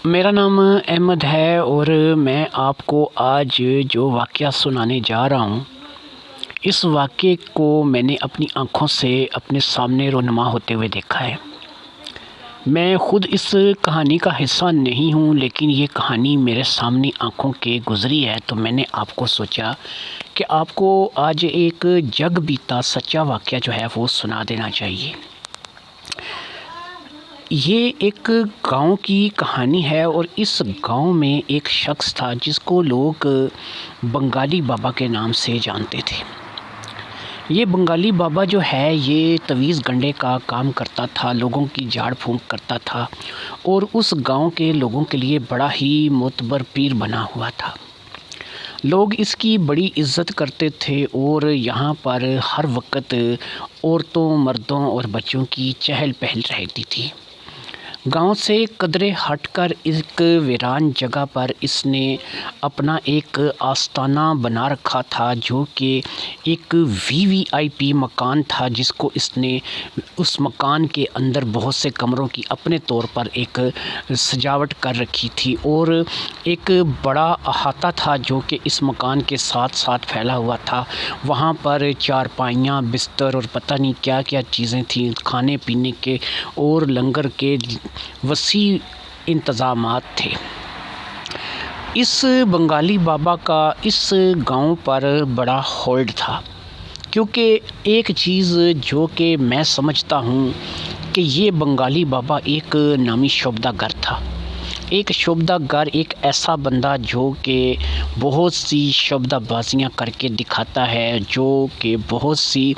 میرا نام احمد ہے اور میں آپ کو آج جو واقعہ سنانے جا رہا ہوں، اس واقعے کو میں نے اپنی آنکھوں سے اپنے سامنے رونما ہوتے ہوئے دیکھا ہے۔ میں خود اس کہانی کا حصہ نہیں ہوں، لیکن یہ کہانی میرے سامنے آنکھوں کے گزری ہے، تو میں نے آپ کو سوچا کہ آپ کو آج ایک جگ بیتا سچا واقعہ جو ہے وہ سنا دینا چاہیے۔ یہ ایک گاؤں کی کہانی ہے اور اس گاؤں میں ایک شخص تھا جس کو لوگ بنگالی بابا کے نام سے جانتے تھے۔ یہ بنگالی بابا جو ہے یہ تویز گنڈے کا کام کرتا تھا، لوگوں کی جھاڑ پھونک کرتا تھا اور اس گاؤں کے لوگوں کے لیے بڑا ہی معتبر پیر بنا ہوا تھا۔ لوگ اس کی بڑی عزت کرتے تھے اور یہاں پر ہر وقت عورتوں، مردوں اور بچوں کی چہل پہل رہتی تھی۔ گاؤں سے قدرے ہٹ کر ایک ویران جگہ پر اس نے اپنا ایک آستانہ بنا رکھا تھا، جو کہ ایک VIP مکان تھا، جس کو اس نے اس مکان کے اندر بہت سے کمروں کی اپنے طور پر ایک سجاوٹ کر رکھی تھی اور ایک بڑا احاطہ تھا جو کہ اس مکان کے ساتھ ساتھ پھیلا ہوا تھا۔ وہاں پر چارپائیاں، بستر اور پتہ نہیں کیا کیا چیزیں تھیں، کھانے پینے کے اور لنگر کے وسیع انتظامات تھے۔ اس بنگالی بابا کا اس گاؤں پر بڑا ہولڈ تھا، کیونکہ ایک چیز جو کہ میں سمجھتا ہوں کہ یہ بنگالی بابا ایک نامی شعبدہ گر تھا۔ ایک شعبدہ گر ایک ایسا بندہ جو کہ بہت سی شعبدہ بازیاں کر کے دکھاتا ہے، جو کہ بہت سی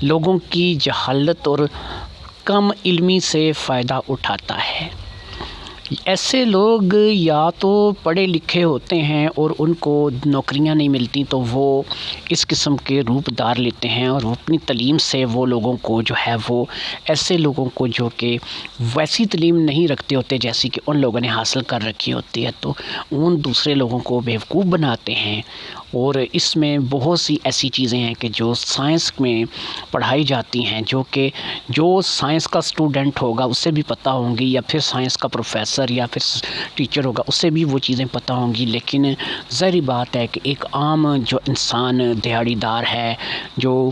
لوگوں کی جہالت اور کم علمی سے فائدہ اٹھاتا ہے۔ ایسے لوگ یا تو پڑھے لکھے ہوتے ہیں اور ان کو نوکریاں نہیں ملتی، تو وہ اس قسم کے روپ دار لیتے ہیں اور وہ اپنی تعلیم سے وہ لوگوں کو جو ہے وہ ایسے لوگوں کو جو کہ ویسی تعلیم نہیں رکھتے ہوتے جیسی کہ ان لوگوں نے حاصل کر رکھی ہوتی ہے، تو ان دوسرے لوگوں کو بیوقوف بناتے ہیں۔ اور اس میں بہت سی ایسی چیزیں ہیں کہ جو سائنس میں پڑھائی جاتی ہیں، جو کہ جو سائنس کا اسٹوڈنٹ ہوگا اسے بھی پتہ ہوں گی، یا پھر سائنس کا پروفیسر یا پھر ٹیچر ہوگا اسے بھی وہ چیزیں پتہ ہوں گی، لیکن ظاہری بات ہے کہ ایک عام جو انسان دیہڑی دار ہے، جو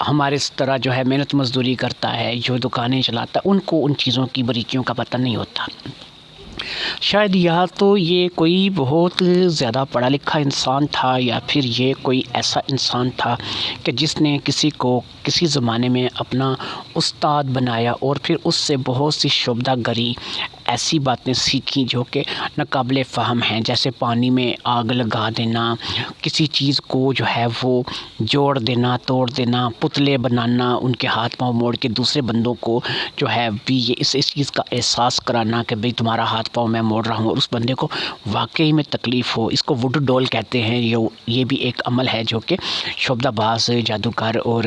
ہمارے اس طرح جو ہے محنت مزدوری کرتا ہے، جو دکانیں چلاتا ہے، ان کو ان چیزوں کی باریکیوں کا پتہ نہیں ہوتا۔ شاید یا تو یہ کوئی بہت زیادہ پڑھا لکھا انسان تھا، یا پھر یہ کوئی ایسا انسان تھا کہ جس نے کسی کو کسی زمانے میں اپنا استاد بنایا اور پھر اس سے بہت سی شعبدہ گری ایسی باتیں سیکھیں جو کہ ناقابل فہم ہیں، جیسے پانی میں آگ لگا دینا، کسی چیز کو جو ہے وہ جوڑ دینا، توڑ دینا، پتلے بنانا، ان کے ہاتھ پاؤں موڑ کے دوسرے بندوں کو جو ہے بھی یہ اس چیز کا احساس کرانا کہ بھئی تمہارا ہاتھ پاؤں میں موڑ رہا ہوں، اور اس بندے کو واقعی میں تکلیف ہو۔ اس کو وڈ ڈول کہتے ہیں۔ یہ بھی ایک عمل ہے جو کہ شعبدہ باز، جادوگر اور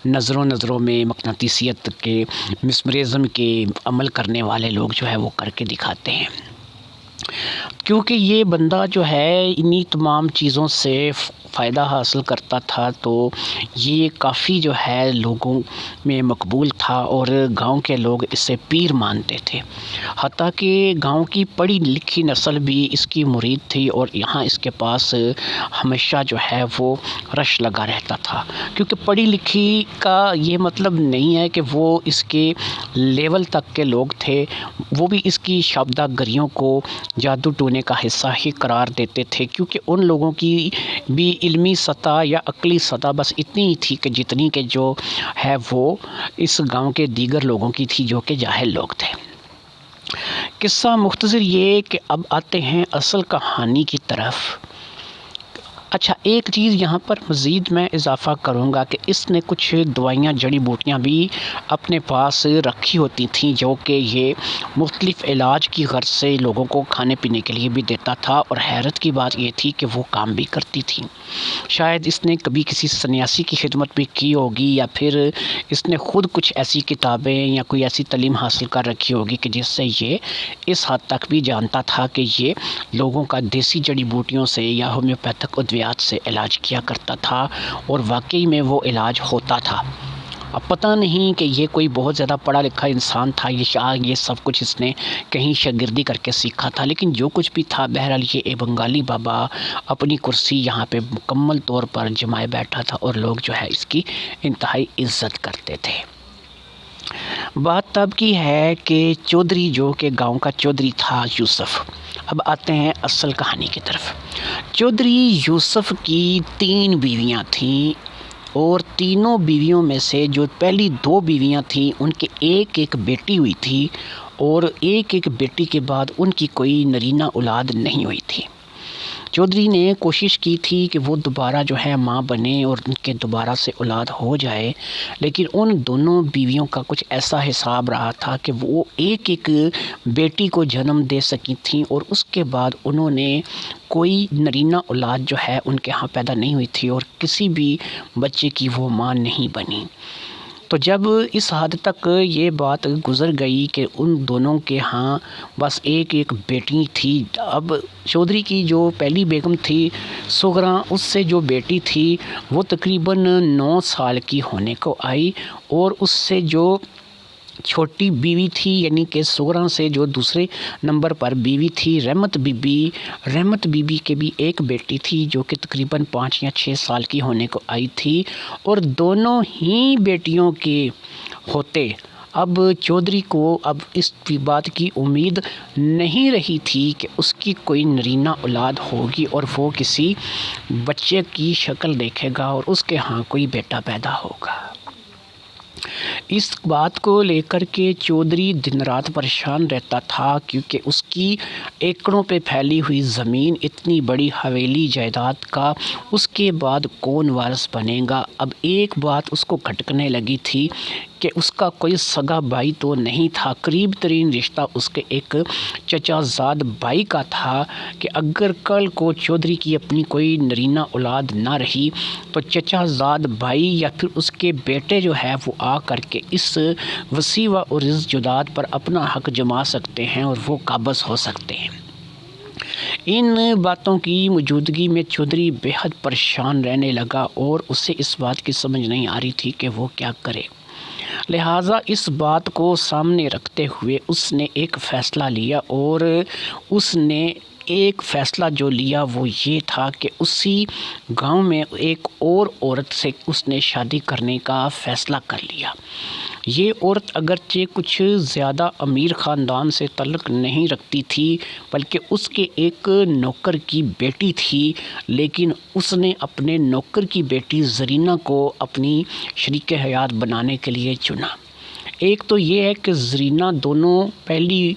نظروں میں مقناطیسیت کے، مسمرزم کے عمل کرنے والے لوگ جو ہے وہ کر کے دکھاتے ہیں۔ کیونکہ یہ بندہ جو ہے انہی تمام چیزوں سے فائدہ حاصل کرتا تھا، تو یہ کافی جو ہے لوگوں میں مقبول تھا اور گاؤں کے لوگ اسے پیر مانتے تھے۔ حتیٰ کہ گاؤں کی پڑھی لکھی نسل بھی اس کی مرید تھی اور یہاں اس کے پاس ہمیشہ جو ہے وہ رش لگا رہتا تھا، کیونکہ پڑھی لکھی کا یہ مطلب نہیں ہے کہ وہ اس کے لیول تک کے لوگ تھے، وہ بھی اس کی شعبدہ گریوں کو جادو ٹونے کا حصہ ہی قرار دیتے تھے، کیونکہ ان لوگوں کی بھی علمی سطح یا عقلی سطح بس اتنی ہی تھی کہ جتنی کہ جو ہے وہ اس گاؤں کے دیگر لوگوں کی تھی جو کہ جاہل لوگ تھے۔ قصہ مختصر یہ کہ اب آتے ہیں اصل کہانی کی طرف۔ اچھا، ایک چیز یہاں پر مزید میں اضافہ کروں گا کہ اس نے کچھ دوائیاں، جڑی بوٹیاں بھی اپنے پاس رکھی ہوتی تھیں، جو کہ یہ مختلف علاج کی غرض سے لوگوں کو کھانے پینے کے لیے بھی دیتا تھا، اور حیرت کی بات یہ تھی کہ وہ کام بھی کرتی تھیں۔ شاید اس نے کبھی کسی سنیاسی کی خدمت بھی کی ہوگی، یا پھر اس نے خود کچھ ایسی کتابیں یا کوئی ایسی تعلیم حاصل کر رکھی ہوگی کہ جس سے یہ اس حد تک بھی جانتا تھا کہ یہ لوگوں کا دیسی جڑی بوٹیوں سے یا ہومیوپیتھک ادویات سے علاج کیا کرتا تھا، اور واقعی میں وہ علاج ہوتا تھا۔ اب پتہ نہیں کہ یہ کوئی بہت زیادہ پڑھا لکھا انسان تھا، یہ سب کچھ اس نے کہیں شاگردی کر کے سیکھا تھا، لیکن جو کچھ بھی تھا بہرحال یہ بنگالی بابا اپنی کرسی یہاں پہ مکمل طور پر جمائے بیٹھا تھا اور لوگ جو ہے اس کی انتہائی عزت کرتے تھے۔ بات تب کی ہے کہ چودھری جو کہ گاؤں کا چودھری تھا یوسف۔ اب آتے ہیں اصل کہانی کی طرف۔ چودھری یوسف کی 3 بیویاں تھیں اور تینوں بیویوں میں سے جو پہلی 2 بیویاں تھیں ان کے ایک بیٹی ہوئی تھی اور ایک بیٹی کے بعد ان کی کوئی نرینہ اولاد نہیں ہوئی تھی۔ چودھری نے کوشش کی تھی کہ وہ دوبارہ جو ہے ماں بنے اور ان کے دوبارہ سے اولاد ہو جائے، لیکن ان دونوں بیویوں کا کچھ ایسا حساب رہا تھا کہ وہ ایک بیٹی کو جنم دے سکی تھیں اور اس کے بعد انہوں نے کوئی نرینہ اولاد جو ہے ان کے ہاں پیدا نہیں ہوئی تھی اور کسی بھی بچے کی وہ ماں نہیں بنی۔ تو جب اس حد تک یہ بات گزر گئی کہ ان دونوں کے ہاں بس ایک بیٹی تھی، اب چودھری کی جو پہلی بیگم تھی سغراں، اس سے جو بیٹی تھی وہ تقریباً 9 سال کی ہونے کو آئی، اور اس سے جو چھوٹی بیوی تھی یعنی کہ سغراں سے جو دوسرے نمبر پر بیوی تھی رحمت بی بی کے بھی ایک بیٹی تھی جو کہ تقریباً 5 یا 6 سال کی ہونے کو آئی تھی، اور دونوں ہی بیٹیوں کے ہوتے اب چودھری کو اب اس بات کی امید نہیں رہی تھی کہ اس کی کوئی نرینہ اولاد ہوگی اور وہ کسی بچے کی شکل دیکھے گا اور اس کے ہاں کوئی بیٹا پیدا ہوگا۔ اس بات کو لے کر کے چودھری دن رات پریشان رہتا تھا، کیونکہ اس کی ایکڑوں پہ پھیلی ہوئی زمین، اتنی بڑی حویلی جائیداد کا، اس کے بعد کون وارث بنے گا۔ اب ایک بات اس کو کھٹکنے لگی تھی کہ اس کا کوئی سگا بھائی تو نہیں تھا، قریب ترین رشتہ اس کے ایک چچا زاد بھائی کا تھا کہ اگر کل کو چودھری کی اپنی کوئی نرینہ اولاد نہ رہی تو چچا زاد بھائی یا پھر اس کے بیٹے جو ہے وہ آ کر کے اس وسیع و عریض جائیداد پر اپنا حق جما سکتے ہیں اور وہ قابض ہو سکتے ہیں۔ ان باتوں کی موجودگی میں چودھری بے حد پریشان رہنے لگا اور اسے اس بات کی سمجھ نہیں آ رہی تھی کہ وہ کیا کرے۔ لہٰذا اس بات کو سامنے رکھتے ہوئے اس نے ایک فیصلہ لیا، اور اس نے ایک فیصلہ جو لیا وہ یہ تھا کہ اسی گاؤں میں ایک اور عورت سے اس نے شادی کرنے کا فیصلہ کر لیا۔ یہ عورت اگرچہ کچھ زیادہ امیر خاندان سے تعلق نہیں رکھتی تھی، بلکہ اس کے ایک نوکر کی بیٹی تھی، لیکن اس نے اپنے نوکر کی بیٹی زرینہ کو اپنی شریک حیات بنانے کے لیے چنا۔ ایک تو یہ ہے کہ زرینہ دونوں پہلی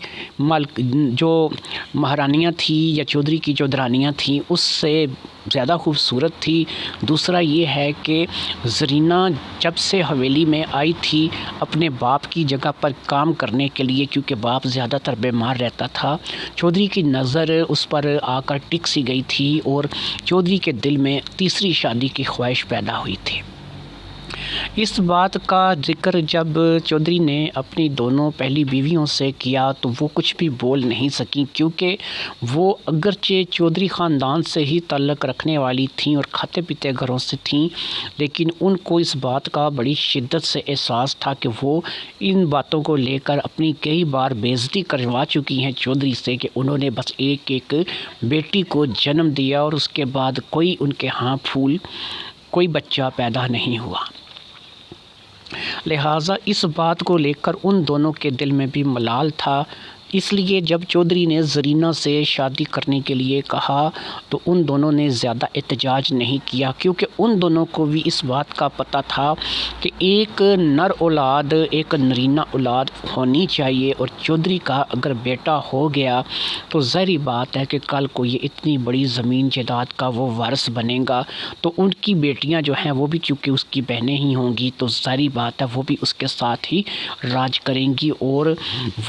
جو مہارانیاں تھیں یا چودھری کی جو درانیاں تھیں اس سے زیادہ خوبصورت تھی۔ دوسرا یہ ہے کہ زرینہ جب سے حویلی میں آئی تھی اپنے باپ کی جگہ پر کام کرنے کے لیے، کیونکہ باپ زیادہ تر بیمار رہتا تھا، چودھری کی نظر اس پر آ کر ٹک سی گئی تھی اور چودھری کے دل میں تیسری شادی کی خواہش پیدا ہوئی تھی۔ اس بات کا ذکر جب چودھری نے اپنی دونوں پہلی بیویوں سے کیا تو وہ کچھ بھی بول نہیں سکیں، کیونکہ وہ اگرچہ چودھری خاندان سے ہی تعلق رکھنے والی تھیں اور کھاتے پیتے گھروں سے تھیں، لیکن ان کو اس بات کا بڑی شدت سے احساس تھا کہ وہ ان باتوں کو لے کر اپنی کئی بار بے عزتی کروا چکی ہیں چودھری سے، کہ انہوں نے بس ایک بیٹی کو جنم دیا اور اس کے بعد کوئی ان کے ہاں کوئی بچہ پیدا نہیں ہوا۔ لہٰذا اس بات کو لے کر ان دونوں کے دل میں بھی ملال تھا۔ اس لیے جب چودھری نے زرینہ سے شادی کرنے کے لیے کہا تو ان دونوں نے زیادہ احتجاج نہیں کیا، کیونکہ ان دونوں کو بھی اس بات کا پتہ تھا کہ ایک نر اولاد، ایک نرینہ اولاد ہونی چاہیے، اور چودھری کا اگر بیٹا ہو گیا تو ظاہری بات ہے کہ کل کو یہ اتنی بڑی زمین جائیداد کا وہ وارث بنے گا، تو ان کی بیٹیاں جو ہیں وہ بھی چونکہ اس کی بہنیں ہی ہوں گی تو ظاہری بات ہے وہ بھی اس کے ساتھ ہی راج کریں گی، اور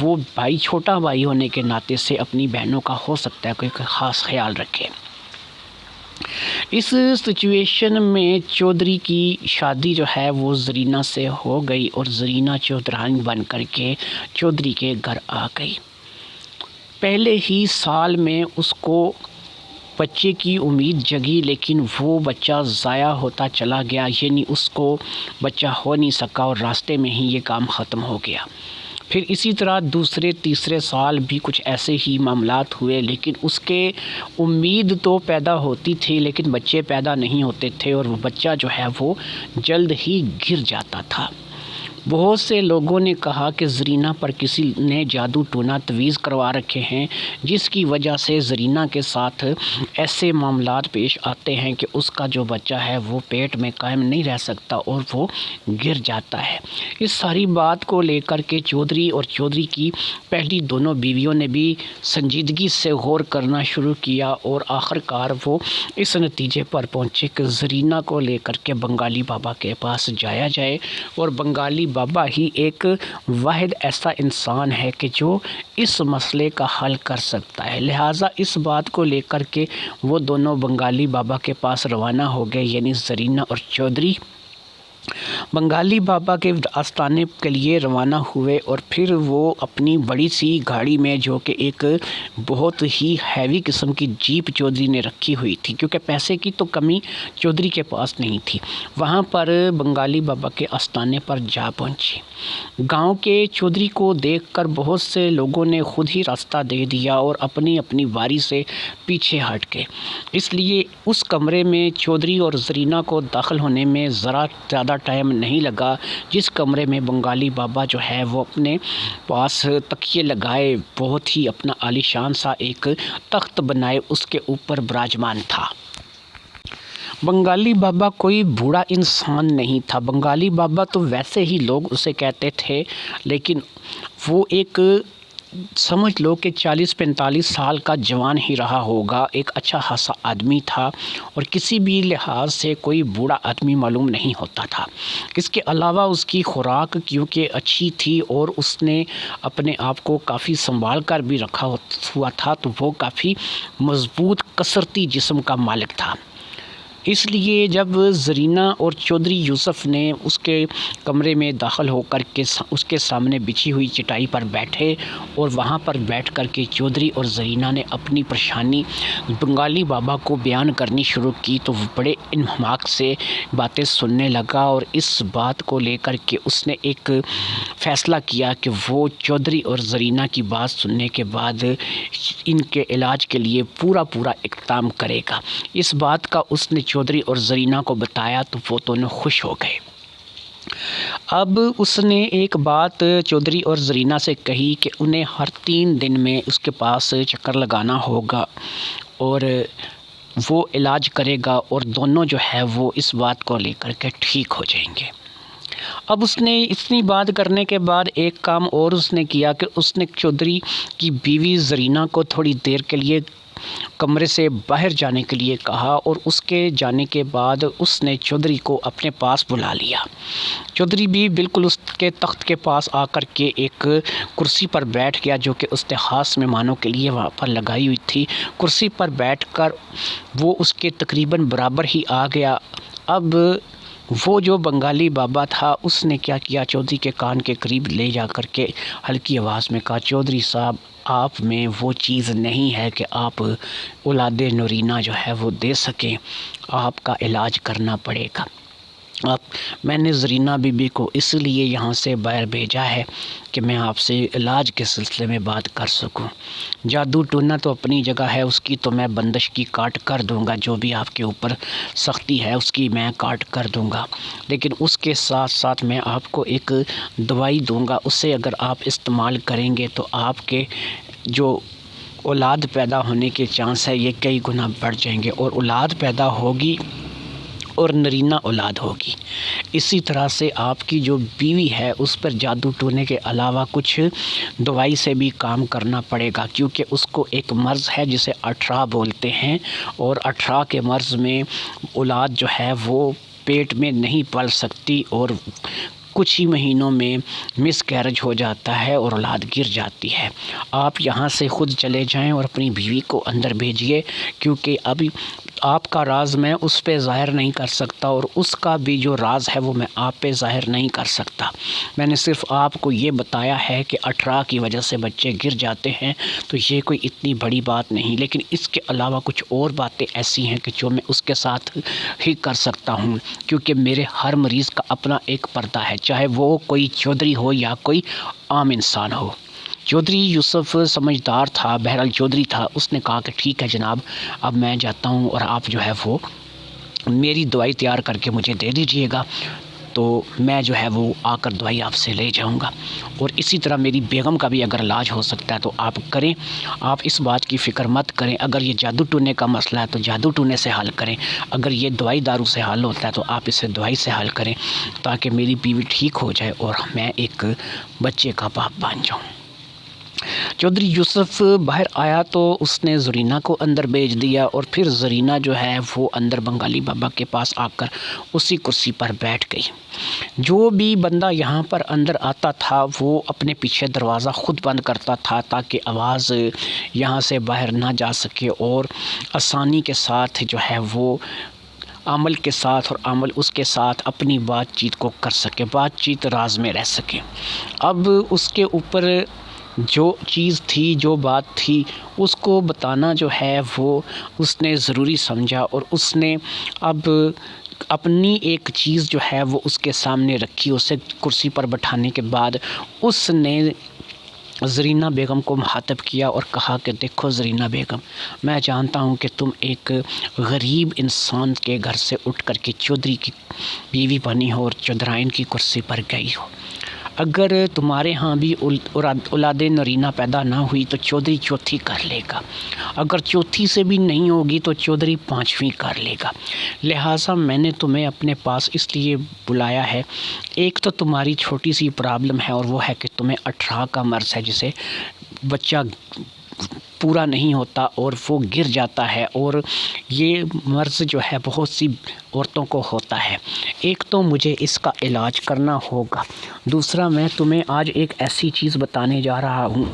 وہ چھوٹا بھائی ہونے کے ناطے سے اپنی بہنوں کا ہو سکتا ہے کوئی خاص خیال رکھے۔ اس سچویشن میں چودھری کی شادی جو ہے وہ زرینہ سے ہو گئی اور زرینہ چودھرانی بن کر کے چودھری کے گھر آ گئی۔ پہلے ہی سال میں اس کو بچے کی امید جگی لیکن وہ بچہ ضائع ہوتا چلا گیا، یعنی اس کو بچہ ہو نہیں سکا اور راستے میں ہی یہ کام ختم ہو گیا۔ پھر اسی طرح دوسرے تیسرے سال بھی کچھ ایسے ہی معاملات ہوئے، لیکن اس کے امید تو پیدا ہوتی تھی لیکن بچے پیدا نہیں ہوتے تھے اور وہ بچہ جو ہے وہ جلد ہی گر جاتا تھا۔ بہت سے لوگوں نے کہا کہ زرینہ پر کسی نے جادو ٹونا تویز کروا رکھے ہیں، جس کی وجہ سے زرینہ کے ساتھ ایسے معاملات پیش آتے ہیں کہ اس کا جو بچہ ہے وہ پیٹ میں قائم نہیں رہ سکتا اور وہ گر جاتا ہے۔ اس ساری بات کو لے کر کے چودھری اور چودھری کی پہلی دونوں بیویوں نے بھی سنجیدگی سے غور کرنا شروع کیا اور آخرکار وہ اس نتیجے پر پہنچے کہ زرینہ کو لے کر کے بنگالی بابا کے پاس جایا جائے، اور بنگالی بابا ہی ایک واحد ایسا انسان ہے کہ جو اس مسئلے کا حل کر سکتا ہے۔ لہٰذا اس بات کو لے کر کے وہ دونوں بنگالی بابا کے پاس روانہ ہو گئے، یعنی زرینہ اور چودھری بنگالی بابا کے آستانے کے لیے روانہ ہوئے، اور پھر وہ اپنی بڑی سی گاڑی میں، جو کہ ایک بہت ہی ہیوی قسم کی جیپ چودھری نے رکھی ہوئی تھی کیونکہ پیسے کی تو کمی چودھری کے پاس نہیں تھی، وہاں پر بنگالی بابا کے آستانے پر جا پہنچی۔ گاؤں کے چودھری کو دیکھ کر بہت سے لوگوں نے خود ہی راستہ دے دیا اور اپنی اپنی واری سے پیچھے ہٹ گئے، اس لیے اس کمرے میں چودھری اور زرینہ کو داخل ہونے میں ذرا زیادہ ٹائم نہیں لگا، جس کمرے میں بنگالی بابا جو ہے وہ اپنے پاس تکیے لگائے بہت ہی اپنا عالیشان سا ایک تخت بنائے اس کے اوپر براجمان تھا۔ بنگالی بابا کوئی بوڑھا انسان نہیں تھا، بنگالی بابا تو ویسے ہی لوگ اسے کہتے تھے، لیکن وہ ایک سمجھ لو کہ 40-45 سال کا جوان ہی رہا ہوگا، ایک اچھا خاصا آدمی تھا اور کسی بھی لحاظ سے کوئی بوڑھا آدمی معلوم نہیں ہوتا تھا۔ اس کے علاوہ اس کی خوراک کیونکہ اچھی تھی اور اس نے اپنے آپ کو کافی سنبھال کر بھی رکھا ہوا تھا، تو وہ کافی مضبوط کثرتی جسم کا مالک تھا۔ اس لیے جب زرینہ اور چودھری یوسف نے اس کے کمرے میں داخل ہو کر کے اس کے سامنے بچھی ہوئی چٹائی پر بیٹھے اور وہاں پر بیٹھ کر کے چودھری اور زرینہ نے اپنی پریشانی بنگالی بابا کو بیان کرنی شروع کی، تو وہ بڑے انہماک سے باتیں سننے لگا، اور اس بات کو لے کر کے اس نے ایک فیصلہ کیا کہ وہ چودھری اور زرینہ کی بات سننے کے بعد ان کے علاج کے لیے پورا اقدام کرے گا۔ اس بات کا اس نے چودھری اور زرینہ کو بتایا تو وہ دونوں خوش ہو گئے۔ اب اس نے ایک بات چودھری اور زرینہ سے کہی کہ انہیں ہر 3 دن میں اس کے پاس چکر لگانا ہوگا اور وہ علاج کرے گا، اور دونوں جو ہے وہ اس بات کو لے کر کے ٹھیک ہو جائیں گے۔ اب اس نے اتنی بات کرنے کے بعد ایک کام اور اس نے کیا کہ اس نے چودھری کی بیوی زرینہ کو تھوڑی دیر کے لیے کمرے سے باہر جانے کے لیے کہا، اور اس کے جانے کے بعد اس نے چودھری کو اپنے پاس بلا لیا۔ چودھری بھی بالکل اس کے تخت کے پاس آ کر کے ایک کرسی پر بیٹھ گیا، جو کہ اس نے خاص مہمانوں کے لیے وہاں پر لگائی ہوئی تھی۔ کرسی پر بیٹھ کر وہ اس کے تقریباً برابر ہی آ گیا۔ اب وہ جو بنگالی بابا تھا اس نے کیا کیا، چودھری کے کان کے قریب لے جا کر کے ہلکی آواز میں کہا، چودھری صاحب آپ میں وہ چیز نہیں ہے کہ آپ اولاد نورینہ جو ہے وہ دے سکیں، آپ کا علاج کرنا پڑے گا۔ میں نے زرینہ بی بی کو اس لیے یہاں سے باہر بھیجا ہے کہ میں آپ سے علاج کے سلسلے میں بات کر سکوں۔ جادو ٹونا تو اپنی جگہ ہے، اس کی تو میں بندش کی کاٹ کر دوں گا، جو بھی آپ کے اوپر سختی ہے اس کی میں کاٹ کر دوں گا، لیکن اس کے ساتھ ساتھ میں آپ کو ایک دوائی دوں گا، اسے اگر آپ استعمال کریں گے تو آپ کے جو اولاد پیدا ہونے کے چانس ہے یہ کئی گنا بڑھ جائیں گے، اور اولاد پیدا ہوگی اور نرینہ اولاد ہوگی۔ اسی طرح سے آپ کی جو بیوی ہے اس پر جادو ٹونے کے علاوہ کچھ دوائی سے بھی کام کرنا پڑے گا، کیونکہ اس کو ایک مرض ہے جسے اٹھرا بولتے ہیں، اور اٹھرا کے مرض میں اولاد جو ہے وہ پیٹ میں نہیں پل سکتی اور کچھ ہی مہینوں میں مس کیرج ہو جاتا ہے اور اولاد گر جاتی ہے۔ آپ یہاں سے خود چلے جائیں اور اپنی بیوی کو اندر بھیجیے، کیونکہ ابھی آپ کا راز میں اس پہ ظاہر نہیں کر سکتا، اور اس کا بھی جو راز ہے وہ میں آپ پہ ظاہر نہیں کر سکتا۔ میں نے صرف آپ کو یہ بتایا ہے کہ اٹھارہ کی وجہ سے بچے گر جاتے ہیں، تو یہ کوئی اتنی بڑی بات نہیں، لیکن اس کے علاوہ کچھ اور باتیں ایسی ہیں کہ جو میں اس کے ساتھ ہی کر سکتا ہوں، کیونکہ میرے ہر مریض کا اپنا ایک پردہ ہے، چاہے وہ کوئی چودھری ہو یا کوئی عام انسان ہو۔ چودھری یوسف سمجھدار تھا، بہرحال چودھری تھا، اس نے کہا کہ ٹھیک ہے جناب، اب میں جاتا ہوں اور آپ جو ہے وہ میری دوائی تیار کر کے مجھے دے دیجئے گا، تو میں جو ہے وہ آ کر دوائی آپ سے لے جاؤں گا، اور اسی طرح میری بیگم کا بھی اگر علاج ہو سکتا ہے تو آپ کریں، آپ اس بات کی فکر مت کریں۔ اگر یہ جادو ٹونے کا مسئلہ ہے تو جادو ٹونے سے حل کریں، اگر یہ دوائی دارو سے حل ہوتا ہے تو آپ اسے دوائی سے حل کریں، تاکہ میری بیوی ٹھیک ہو جائے اور میں ایک بچے کا باپ بن جاؤں۔ چودھری یوسف باہر آیا تو اس نے زرینہ کو اندر بھیج دیا، اور پھر زرینہ جو ہے وہ اندر بنگالی بابا کے پاس آ کر اسی کرسی پر بیٹھ گئی۔ جو بھی بندہ یہاں پر اندر آتا تھا وہ اپنے پیچھے دروازہ خود بند کرتا تھا، تاکہ آواز یہاں سے باہر نہ جا سکے، اور آسانی کے ساتھ جو ہے وہ عمل کے ساتھ اور عمل اس کے ساتھ اپنی بات چیت کو کر سکے، بات چیت راز میں رہ سکے۔ اب اس کے اوپر جو چیز تھی، جو بات تھی، اس کو بتانا جو ہے وہ اس نے ضروری سمجھا، اور اس نے اب اپنی ایک چیز جو ہے وہ اس کے سامنے رکھی۔ اسے کرسی پر بٹھانے کے بعد اس نے زرینہ بیگم کو مخاطب کیا اور کہا کہ دیکھو زرینہ بیگم، میں جانتا ہوں کہ تم ایک غریب انسان کے گھر سے اٹھ کر کے چودھری کی بیوی بنی ہو اور چودھرائن کی کرسی پر گئی ہو۔ اگر تمہارے ہاں بھی اولاد نرینہ پیدا نہ ہوئی تو چودھری چوتھی کر لے گا، اگر چوتھی سے بھی نہیں ہوگی تو چودھری پانچویں کر لے گا، لہٰذا میں نے تمہیں اپنے پاس اس لیے بلایا ہے۔ ایک تو تمہاری چھوٹی سی پرابلم ہے، اور وہ ہے کہ تمہیں 18 کا مرض ہے، جسے بچہ پورا نہیں ہوتا اور وہ گر جاتا ہے، اور یہ مرض جو ہے بہت سی عورتوں کو ہوتا ہے۔ ایک تو مجھے اس کا علاج کرنا ہوگا، دوسرا میں تمہیں آج ایک ایسی چیز بتانے جا رہا ہوں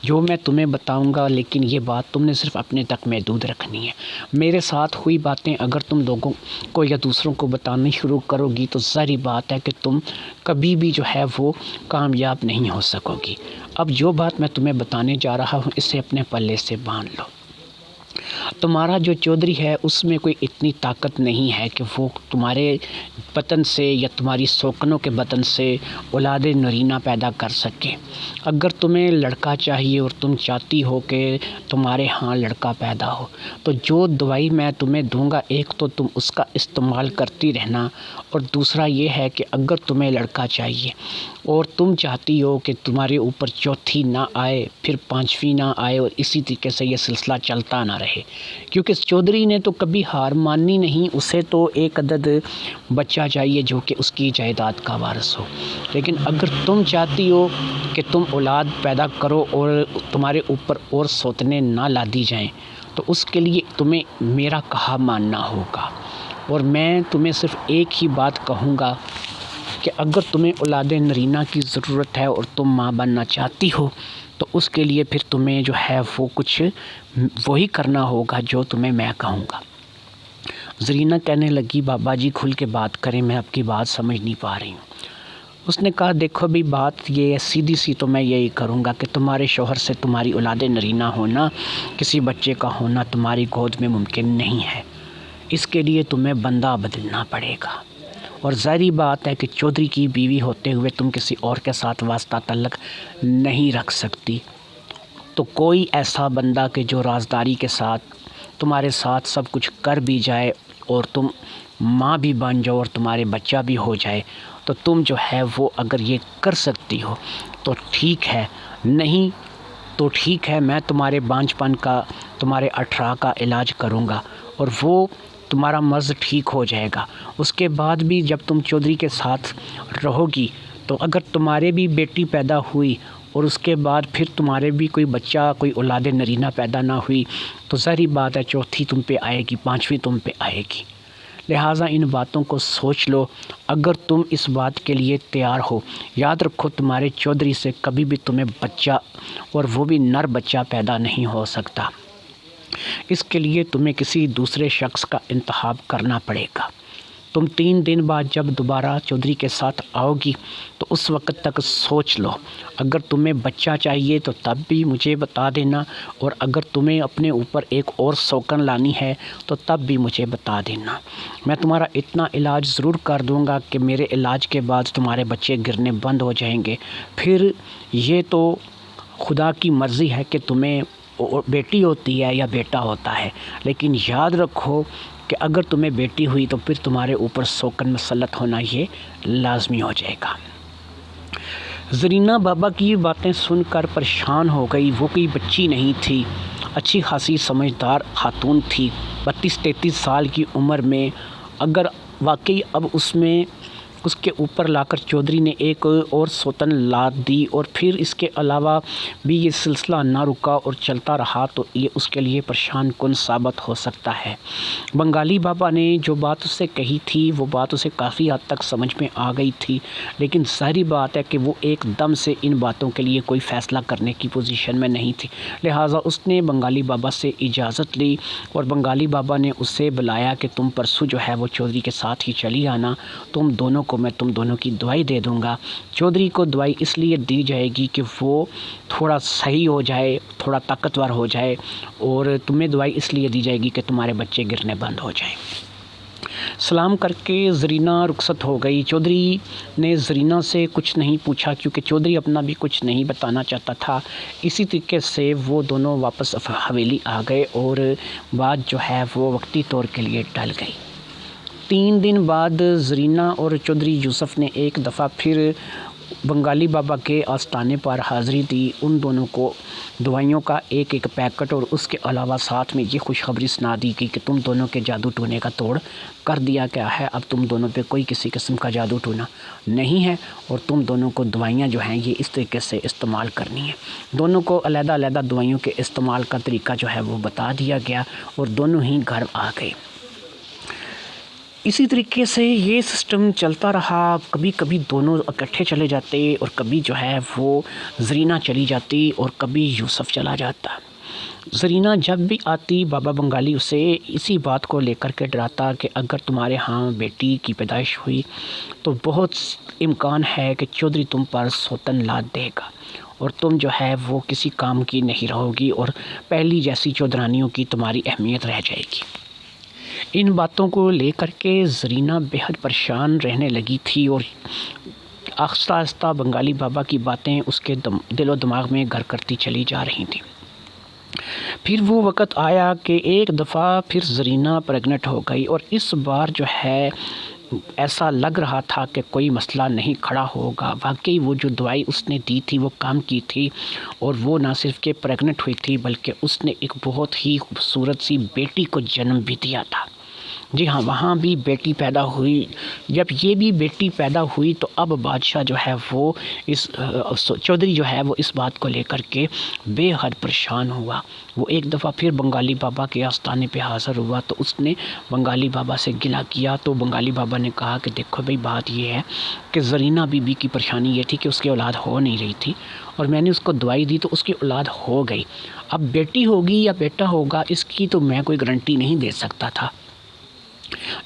جو میں تمہیں بتاؤں گا، لیکن یہ بات تم نے صرف اپنے تک محدود رکھنی ہے۔ میرے ساتھ ہوئی باتیں اگر تم لوگوں کو یا دوسروں کو بتانی شروع کرو گی تو ظاہری بات ہے کہ تم کبھی بھی جو ہے وہ کامیاب نہیں ہو سکو گی۔ اب جو بات میں تمہیں بتانے جا رہا ہوں اسے اپنے پلے سے باندھ لو۔ تمہارا جو چودھری ہے اس میں کوئی اتنی طاقت نہیں ہے کہ وہ تمہارے بطن سے یا تمہاری سوکنوں کے بطن سے اولاد نرینہ پیدا کر سکے۔ اگر تمہیں لڑکا چاہیے اور تم چاہتی ہو کہ تمہارے ہاں لڑکا پیدا ہو، تو جو دوائی میں تمہیں دوں گا ایک تو تم اس کا استعمال کرتی رہنا، اور دوسرا یہ ہے کہ اگر تمہیں لڑکا چاہیے اور تم چاہتی ہو کہ تمہارے اوپر چوتھی نہ آئے، پھر پانچویں نہ آئے، اور اسی طریقے سے یہ سلسلہ چلتا نہ رہے، کیونکہ چودھری نے تو کبھی ہار ماننی نہیں، اسے تو ایک عدد بچہ چاہیے جو کہ اس کی جائیداد کا وارث ہو۔ لیکن اگر تم چاہتی ہو کہ تم اولاد پیدا کرو اور تمہارے اوپر اور سوتنے نہ لادی جائیں، تو اس کے لیے تمہیں میرا کہا ماننا ہوگا، اور میں تمہیں صرف ایک ہی بات کہوں گا کہ اگر تمہیں اولاد نرینہ کی ضرورت ہے اور تم ماں بننا چاہتی ہو تو اس کے لیے پھر تمہیں جو ہے وہ کچھ وہی کرنا ہوگا جو تمہیں میں کہوں گا۔ زرینہ کہنے لگی بابا جی کھل کے بات کریں، میں آپ کی بات سمجھ نہیں پا رہی ہوں۔ اس نے کہا دیکھو بھی بات یہ ہے سیدھی سی، تو میں یہی کروں گا کہ تمہارے شوہر سے تمہاری اولاد نرینہ ہونا، کسی بچے کا ہونا تمہاری گود میں ممکن نہیں ہے، اس کے لیے تمہیں بندہ بدلنا پڑے گا، اور ظاہری بات ہے کہ چودھری کی بیوی ہوتے ہوئے تم کسی اور کے ساتھ واسطہ تعلق نہیں رکھ سکتی، تو کوئی ایسا بندہ کہ جو رازداری کے ساتھ تمہارے ساتھ سب کچھ کر بھی جائے اور تم ماں بھی بن جاؤ اور تمہارے بچہ بھی ہو جائے، تو تم جو ہے وہ اگر یہ کر سکتی ہو تو ٹھیک ہے، نہیں تو ٹھیک ہے، میں تمہارے بانجھ پن کا، تمہارے 18 کا علاج کروں گا، اور وہ تمہارا مرض ٹھیک ہو جائے گا۔ اس کے بعد بھی جب تم چودھری کے ساتھ رہو گی تو اگر تمہارے بھی بیٹی پیدا ہوئی اور اس کے بعد پھر تمہارے بھی کوئی بچہ، کوئی اولاد نرینہ پیدا نہ ہوئی، تو ظاہری بات ہے چوتھی تم پہ آئے گی، پانچویں تم پہ آئے گی۔ لہٰذا ان باتوں کو سوچ لو، اگر تم اس بات کے لیے تیار ہو۔ یاد رکھو تمہارے چودھری سے کبھی بھی تمہیں بچہ، اور وہ بھی نر بچہ پیدا نہیں ہو سکتا۔ اس کے لیے تمہیں کسی دوسرے شخص کا انتخاب کرنا پڑے گا۔ تم 3 دن بعد جب دوبارہ چودھری کے ساتھ آؤ گی تو اس وقت تک سوچ لو، اگر تمہیں بچہ چاہیے تو تب بھی مجھے بتا دینا، اور اگر تمہیں اپنے اوپر ایک اور سوکن لانی ہے تو تب بھی مجھے بتا دینا۔ میں تمہارا اتنا علاج ضرور کر دوں گا کہ میرے علاج کے بعد تمہارے بچے گرنے بند ہو جائیں گے۔ پھر یہ تو خدا کی مرضی ہے کہ تمہیں بیٹی ہوتی ہے یا بیٹا ہوتا ہے، لیکن یاد رکھو کہ اگر تمہیں بیٹی ہوئی تو پھر تمہارے اوپر سوکن مسلط ہونا یہ لازمی ہو جائے گا۔ زرینہ بابا کی باتیں سن کر پریشان ہو گئی۔ وہ کوئی بچی نہیں تھی، اچھی خاصی سمجھدار خاتون تھی، 32-33 سال کی عمر میں۔ اگر واقعی اب اس کے اوپر لا کر چودھری نے ایک اور سوتن لاد دی اور پھر اس کے علاوہ بھی یہ سلسلہ نہ رکا اور چلتا رہا تو یہ اس کے لیے پریشان کن ثابت ہو سکتا ہے۔ بنگالی بابا نے جو بات اسے کہی تھی وہ بات اسے کافی حد تک سمجھ میں آ گئی تھی، لیکن ظاہری بات ہے کہ وہ ایک دم سے ان باتوں کے لیے کوئی فیصلہ کرنے کی پوزیشن میں نہیں تھی۔ لہٰذا اس نے بنگالی بابا سے اجازت لی اور بنگالی بابا نے اسے بلایا کہ تم پرسوں جو ہے وہ چودھری کے ساتھ ہی چلی آنا، میں تم دونوں کی دوائی دے دوں گا۔ چودھری کو دوائی اس لیے دی جائے گی کہ وہ تھوڑا صحیح ہو جائے، تھوڑا طاقتور ہو جائے، اور تمہیں دوائی اس لیے دی جائے گی کہ تمہارے بچے گرنے بند ہو جائیں۔ سلام کر کے زرینہ رخصت ہو گئی۔ چودھری نے زرینہ سے کچھ نہیں پوچھا کیونکہ چودھری اپنا بھی کچھ نہیں بتانا چاہتا تھا۔ اسی طریقے سے وہ دونوں واپس حویلی آ گئے اور بات جو ہے وہ وقتی طور کے لیے ٹل گئی۔ 3 دن بعد زرینہ اور چودھری یوسف نے ایک دفعہ پھر بنگالی بابا کے آستانے پر حاضری دی۔ ان دونوں کو دوائیوں کا ایک پیکٹ اور اس کے علاوہ ساتھ میں یہ خوشخبری سنا دی گئی کہ تم دونوں کے جادو ٹونے کا توڑ کر دیا گیا ہے۔ اب تم دونوں پہ کوئی کسی قسم کا جادو ٹونا نہیں ہے اور تم دونوں کو دوائیاں جو ہیں یہ اس طریقے سے استعمال کرنی ہیں۔ دونوں کو علیحدہ علیحدہ دوائیوں کے استعمال کا طریقہ جو ہے وہ بتا دیا گیا اور دونوں ہی گھر آ گئے۔ اسی طریقے سے یہ سسٹم چلتا رہا۔ کبھی کبھی دونوں اکٹھے چلے جاتے اور کبھی جو ہے وہ زرینہ چلی جاتی اور کبھی یوسف چلا جاتا۔ زرینہ جب بھی آتی بابا بنگالی اسے اسی بات کو لے کر کے ڈراتا کہ اگر تمہارے ہاں بیٹی کی پیدائش ہوئی تو بہت امکان ہے کہ چودھری تم پر سوتن لاد دے گا اور تم جو ہے وہ کسی کام کی نہیں رہو گی اور پہلی جیسی چودھرانیوں کی تمہاری اہمیت رہ جائے گی۔ ان باتوں کو لے کر کے زرینہ بے حد پریشان رہنے لگی تھی اور آہستہ آہستہ بنگالی بابا کی باتیں اس کے دل و دماغ میں گھر کرتی چلی جا رہی تھیں۔ پھر وہ وقت آیا کہ ایک دفعہ پھر زرینہ پریگننٹ ہو گئی اور اس بار جو ہے ایسا لگ رہا تھا کہ کوئی مسئلہ نہیں کھڑا ہوگا۔ واقعی وہ جو دوائی اس نے دی تھی وہ کام کی تھی اور وہ نہ صرف کہ پریگننٹ ہوئی تھی بلکہ اس نے ایک بہت ہی خوبصورت سی بیٹی کو جنم بھی دیا تھا۔ جی ہاں، وہاں بھی بیٹی پیدا ہوئی۔ جب یہ بھی بیٹی پیدا ہوئی تو اب بادشاہ جو ہے وہ چودھری جو ہے وہ اس بات کو لے کر کے بے حد پریشان ہوا۔ وہ ایک دفعہ پھر بنگالی بابا کے آستانے پہ حاضر ہوا تو اس نے بنگالی بابا سے گلہ کیا تو بنگالی بابا نے کہا کہ دیکھو بھائی، بات یہ ہے کہ زرینہ بی بی کی پریشانی یہ تھی کہ اس کی اولاد ہو نہیں رہی تھی اور میں نے اس کو دوائی دی تو اس کی اولاد ہو گئی۔ اب بیٹی ہوگی یا بیٹا ہوگا اس کی تو میں کوئی گارنٹی نہیں دے سکتا تھا،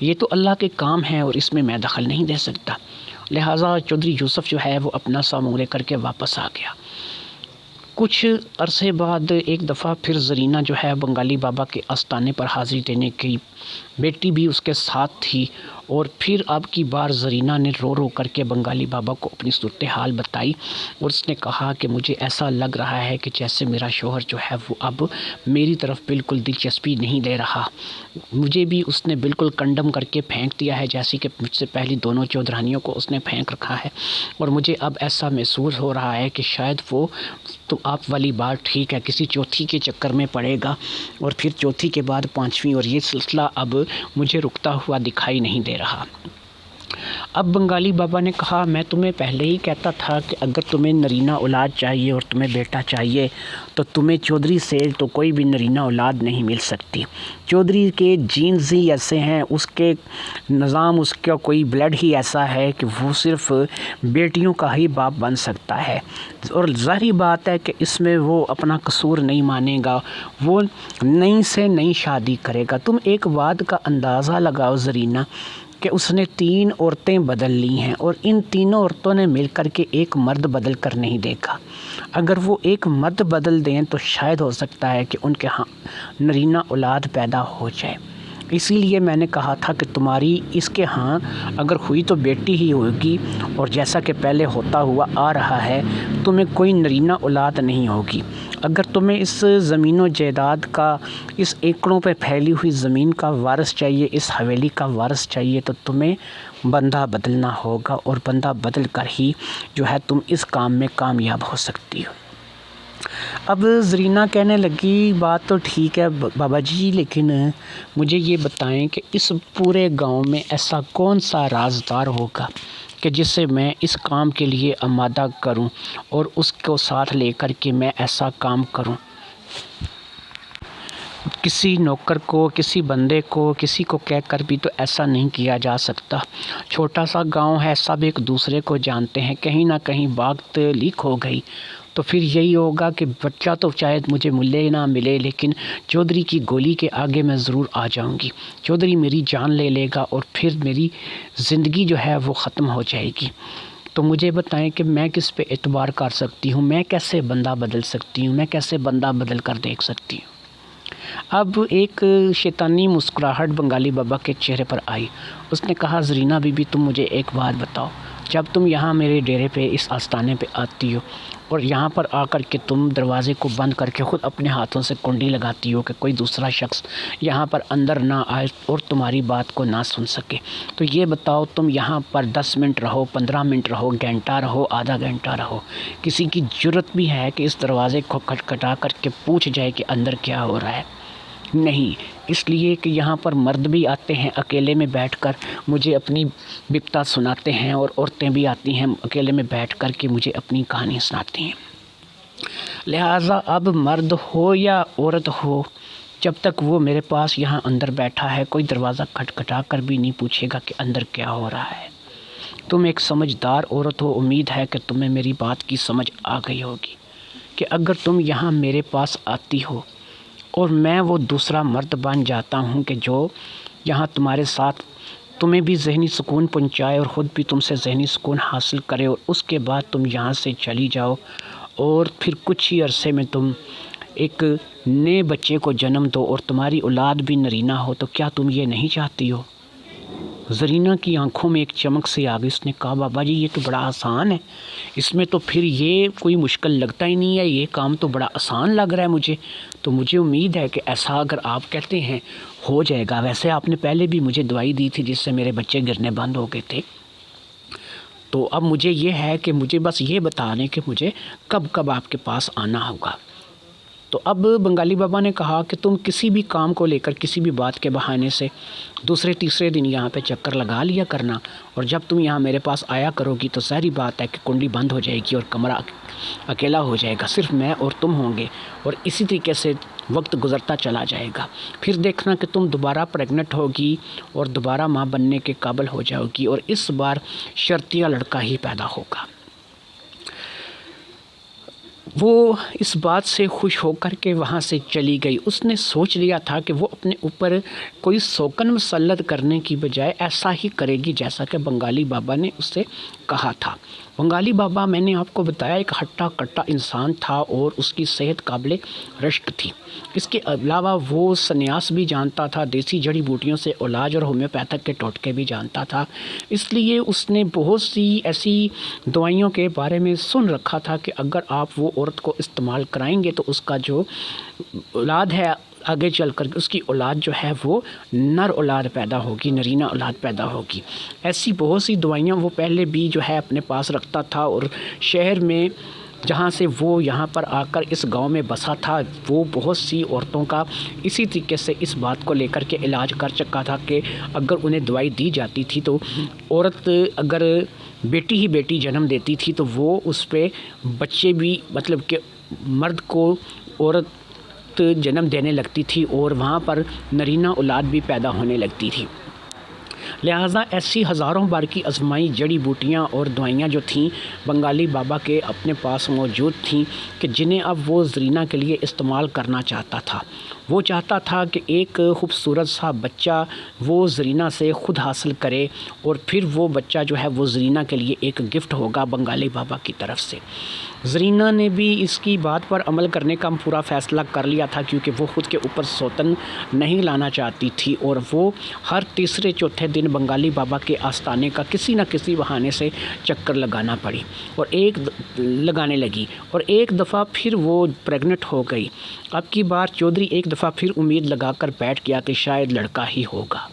یہ تو اللہ کے کام ہے اور اس میں میں دخل نہیں دے سکتا۔ لہٰذا چودھری یوسف جو ہے وہ اپنا سا منہ لے کر کے واپس آ گیا۔ کچھ عرصے بعد ایک دفعہ پھر زرینہ جو ہے بنگالی بابا کے آستانے پر حاضری دینے کی، بیٹی بھی اس کے ساتھ تھی اور پھر اب کی بار زرینہ نے رو رو کر کے بنگالی بابا کو اپنی صورتحال بتائی اور اس نے کہا کہ مجھے ایسا لگ رہا ہے کہ جیسے میرا شوہر جو ہے وہ اب میری طرف بالکل دلچسپی نہیں لے رہا، مجھے بھی اس نے بالکل کنڈم کر کے پھینک دیا ہے جیسے کہ مجھ سے پہلی دونوں چودھرانیوں کو اس نے پھینک رکھا ہے، اور مجھے اب ایسا محسوس ہو رہا ہے کہ شاید وہ تو آپ والی بات ٹھیک ہے، کسی چوتھی کے چکر میں پڑے گا اور پھر چوتھی کے بعد پانچویں، اور یہ سلسلہ اب مجھے رکتا ہوا دکھائی نہیں دے رہا۔ اب بنگالی بابا نے کہا میں تمہیں پہلے ہی کہتا تھا کہ اگر تمہیں نرینہ اولاد چاہیے اور تمہیں بیٹا چاہیے تو تمہیں چودھری سے تو کوئی بھی نرینہ اولاد نہیں مل سکتی۔ چودھری کے جینز ہی ایسے ہیں، اس کے نظام، اس کا کوئی بلڈ ہی ایسا ہے کہ وہ صرف بیٹیوں کا ہی باپ بن سکتا ہے، اور ظاہری بات ہے کہ اس میں وہ اپنا قصور نہیں مانے گا، وہ نئی سے نئی شادی کرے گا۔ تم ایک بات کا اندازہ لگاؤ زرینہ کہ اس نے 3 عورتیں بدل لی ہیں، اور ان تینوں عورتوں نے مل کر کے ایک مرد بدل کر نہیں دیکھا۔ اگر وہ ایک مرد بدل دیں تو شاید ہو سکتا ہے کہ ان کے ہاں نرینہ اولاد پیدا ہو جائے۔ اسی لیے میں نے کہا تھا کہ تمہاری اس کے ہاں اگر ہوئی تو بیٹی ہی ہوگی، اور جیسا کہ پہلے ہوتا ہوا آ رہا ہے تمہیں کوئی نرینہ اولاد نہیں ہوگی۔ اگر تمہیں اس زمین و جائیداد کا، اس ایکڑوں پہ پھیلی ہوئی زمین کا وارث چاہیے، اس حویلی کا وارث چاہیے، تو تمہیں بندہ بدلنا ہوگا، اور بندہ بدل کر ہی جو ہے تم اس کام میں کامیاب ہو سکتی ہو۔ اب زرینہ کہنے لگی بات تو ٹھیک ہے بابا جی، لیکن مجھے یہ بتائیں کہ اس پورے گاؤں میں ایسا کون سا رازدار ہوگا کہ جسے میں اس کام کے لیے آمادہ کروں اور اس کو ساتھ لے کر کے میں ایسا کام کروں۔ کسی نوکر کو، کسی بندے کو، کسی کو کہہ کر بھی تو ایسا نہیں کیا جا سکتا۔ چھوٹا سا گاؤں ہے، سب ایک دوسرے کو جانتے ہیں، کہیں نہ کہیں بات لیک ہو گئی تو پھر یہی ہوگا کہ بچہ تو شاید مجھے ملے نہ ملے، لیکن چودھری کی گولی کے آگے میں ضرور آ جاؤں گی۔ چودھری میری جان لے لے گا اور پھر میری زندگی جو ہے وہ ختم ہو جائے گی۔ تو مجھے بتائیں کہ میں کس پہ اعتبار کر سکتی ہوں، میں کیسے بندہ بدل سکتی ہوں، میں کیسے بندہ بدل کر دیکھ سکتی ہوں۔ اب ایک شیطانی مسکراہٹ بنگالی بابا کے چہرے پر آئی۔ اس نے کہا زرینہ بی بی، تم مجھے ایک بات بتاؤ، جب تم یہاں میرے ڈیرے پہ اس آستانے پہ آتی ہو اور یہاں پر آ کر کے تم دروازے کو بند کر کے خود اپنے ہاتھوں سے کنڈی لگاتی ہو کہ کوئی دوسرا شخص یہاں پر اندر نہ آئے اور تمہاری بات کو نہ سن سکے، تو یہ بتاؤ تم یہاں پر 10 منٹ رہو، 15 منٹ رہو، گھنٹہ رہو، آدھا گھنٹہ رہو، کسی کی جرت بھی ہے کہ اس دروازے کو کھٹکھٹا کر کے پوچھ جائے کہ اندر کیا ہو رہا ہے؟ نہیں، اس لیے کہ یہاں پر مرد بھی آتے ہیں اکیلے میں بیٹھ کر مجھے اپنی بپتا سناتے ہیں، اور عورتیں بھی آتی ہیں اکیلے میں بیٹھ کر کے مجھے اپنی کہانی سناتی ہیں۔ لہٰذا اب مرد ہو یا عورت ہو، جب تک وہ میرے پاس یہاں اندر بیٹھا ہے کوئی دروازہ کھٹکھٹا کر بھی نہیں پوچھے گا کہ اندر کیا ہو رہا ہے۔ تم ایک سمجھدار عورت ہو، امید ہے کہ تمہیں میری بات کی سمجھ آ گئی ہوگی کہ اگر تم یہاں میرے پاس آتی ہو اور میں وہ دوسرا مرد بن جاتا ہوں کہ جو یہاں تمہارے ساتھ تمہیں بھی ذہنی سکون پہنچائے اور خود بھی تم سے ذہنی سکون حاصل کرے، اور اس کے بعد تم یہاں سے چلی جاؤ اور پھر کچھ ہی عرصے میں تم ایک نئے بچے کو جنم دو اور تمہاری اولاد بھی نرینہ ہو، تو کیا تم یہ نہیں چاہتی ہو؟ زرینہ کی آنکھوں میں ایک چمک سی آ گئی۔ اس نے کہا بابا جی یہ تو بڑا آسان ہے، اس میں تو پھر یہ کوئی مشکل لگتا ہی نہیں ہے، یہ کام تو بڑا آسان لگ رہا ہے مجھے، تو مجھے امید ہے کہ ایسا اگر آپ کہتے ہیں ہو جائے گا۔ ویسے آپ نے پہلے بھی مجھے دوائی دی تھی جس سے میرے بچے گرنے بند ہو گئے تھے، تو اب مجھے یہ ہے کہ مجھے بس یہ بتا دیں کہ مجھے کب کب آپ کے پاس آنا ہوگا۔ تو اب بنگالی بابا نے کہا کہ تم کسی بھی کام کو لے کر کسی بھی بات کے بہانے سے دوسرے تیسرے دن یہاں پہ چکر لگا لیا کرنا، اور جب تم یہاں میرے پاس آیا کرو گی تو ظاہری بات ہے کہ کنڈی بند ہو جائے گی اور کمرہ اکیلا ہو جائے گا، صرف میں اور تم ہوں گے، اور اسی طریقے سے وقت گزرتا چلا جائے گا۔ پھر دیکھنا کہ تم دوبارہ پریگننٹ ہوگی اور دوبارہ ماں بننے کے قابل ہو جاؤ گی، اور اس بار شرطیہ لڑکا ہی پیدا ہوگا۔ وہ اس بات سے خوش ہو کر کے وہاں سے چلی گئی۔ اس نے سوچ لیا تھا کہ وہ اپنے اوپر کوئی سوکن مسلط کرنے کی بجائے ایسا ہی کرے گی جیسا کہ بنگالی بابا نے اس سے کہا تھا۔ بنگالی بابا میں نے آپ کو بتایا ایک ہٹا کٹا انسان تھا اور اس کی صحت قابل رشک تھی۔ اس کے علاوہ وہ سنیاس بھی جانتا تھا، دیسی جڑی بوٹیوں سے علاج اور ہومیوپیتھک کے ٹوٹکے بھی جانتا تھا، اس لیے اس نے بہت سی ایسی دوائیوں کے بارے میں سن رکھا تھا کہ اگر آپ وہ عورت کو استعمال کرائیں گے تو اس کا جو اولاد ہے آگے چل کر اس کی اولاد جو ہے وہ نر اولاد پیدا ہوگی، نرینہ اولاد پیدا ہوگی۔ ایسی بہت سی دوائیاں وہ پہلے بھی جو ہے اپنے پاس رکھتا تھا، اور شہر میں جہاں سے وہ یہاں پر آ کر اس گاؤں میں بسا تھا، وہ بہت سی عورتوں کا اسی طریقے سے اس بات کو لے کر کے علاج کر چکا تھا کہ اگر انہیں دوائی دی جاتی تھی تو عورت اگر بیٹی ہی بیٹی جنم دیتی تھی تو وہ اس پہ بچے بھی مطلب کہ مرد کو عورت جنم دینے لگتی تھی اور وہاں پر نرینہ اولاد بھی پیدا ہونے لگتی تھی۔ لہٰذا ایسی ہزاروں بار کی آزمائی جڑی بوٹیاں اور دوائیاں جو تھیں بنگالی بابا کے اپنے پاس موجود تھیں کہ جنہیں اب وہ زرینہ کے لیے استعمال کرنا چاہتا تھا۔ وہ چاہتا تھا کہ ایک خوبصورت سا بچہ وہ زرینہ سے خود حاصل کرے اور پھر وہ بچہ جو ہے وہ زرینہ کے لیے ایک گفٹ ہوگا بنگالی بابا کی طرف سے۔ زرینہ نے بھی اس کی بات پر عمل کرنے کا پورا فیصلہ کر لیا تھا کیونکہ وہ خود کے اوپر سوتن نہیں لانا چاہتی تھی اور وہ ہر تیسرے چوتھے دن بنگالی بابا کے آستانے کا کسی نہ کسی بہانے سے چکر لگانے لگی اور ایک دفعہ پھر وہ پریگننٹ ہو گئی۔ اب کی بار چودھری ایک دفعہ پھر امید لگا کر بیٹھ گیا کہ شاید لڑکا ہی ہوگا۔